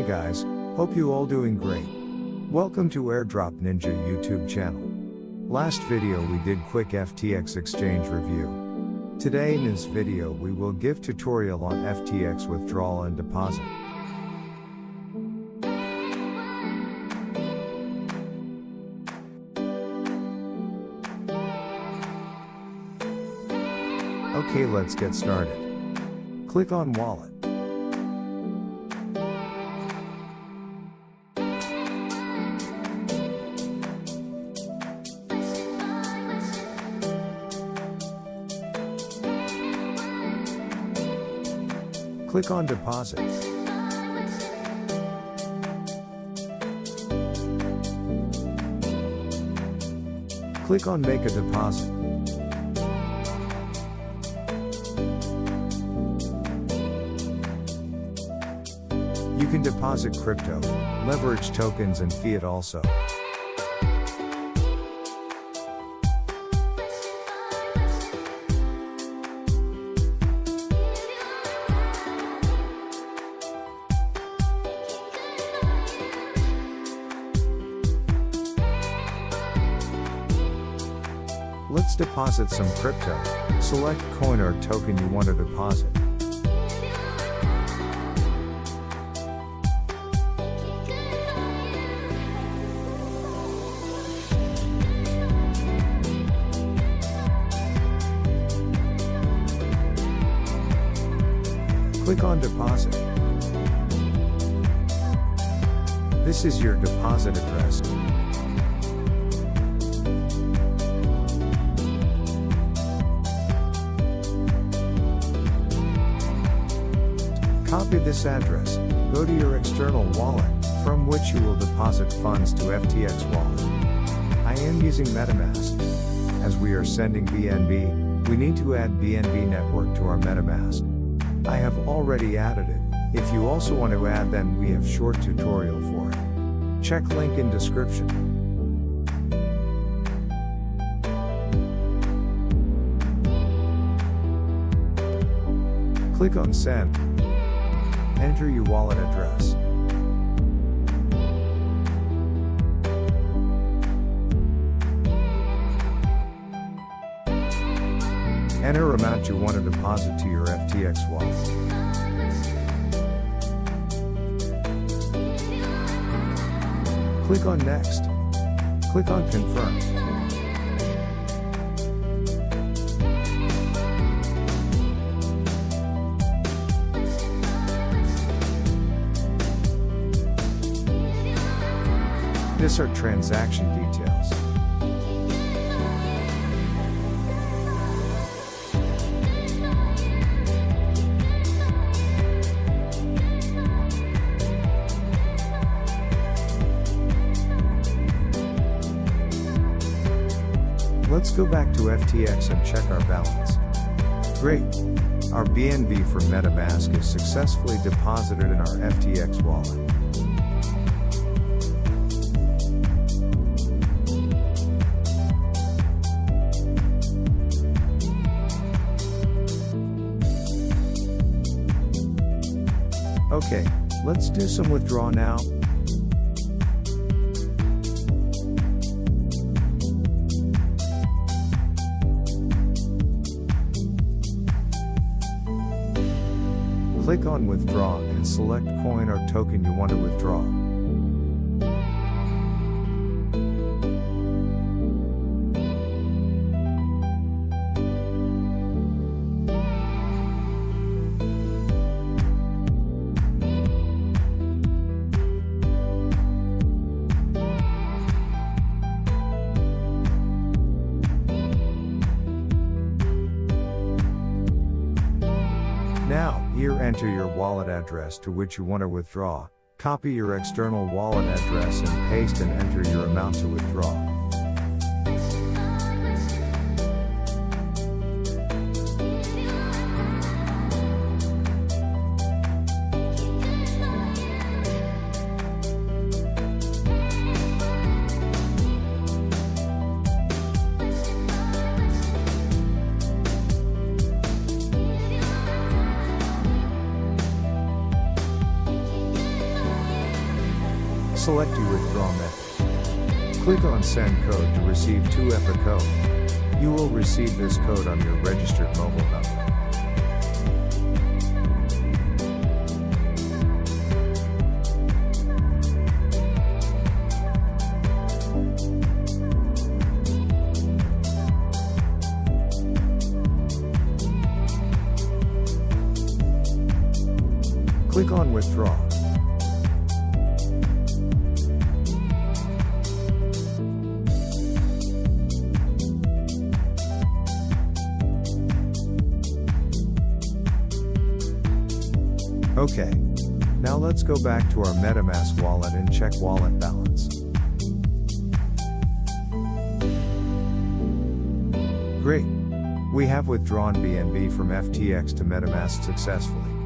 Hi guys, hope you all doing great. Welcome to Airdrop Ninja YouTube channel. Last video we did quick FTX Exchange review. Today in this video we will give tutorial on FTX withdrawal and deposit. Okay, let's get started. Click on Wallet. Click on Deposit. Click on Make a Deposit. You can deposit crypto, leverage tokens and fiat also. Let's deposit some crypto. Select coin or token you want to deposit. Click on Deposit. This is your deposit address. Copy this address, go to your external wallet, from which you will deposit funds to FTX wallet. I am using MetaMask. As we are sending BNB, we need to add BNB network to our MetaMask. I have already added it. If you also want to add, then we have short tutorial for it. Check link in description. Click on Send. Enter your wallet address. Enter amount you want to deposit to your FTX wallet. Click on Next. Click on Confirm. These are transaction details. Let's go back to FTX and check our balance. Great! Our BNB from MetaMask is successfully deposited in our FTX wallet. Okay, let's do some withdraw now. Click on Withdraw and select coin or token you want to withdraw. Now, here enter your wallet address to which you want to withdraw. Copy your external wallet address and paste and enter your amount to withdraw. Select your withdrawal method. Click on Send Code to receive 2FA code. You will receive this code on your registered mobile number. Click on Withdraw. Okay. Now let's go back to our MetaMask wallet and check wallet balance. Great. We have withdrawn BNB from FTX to MetaMask successfully.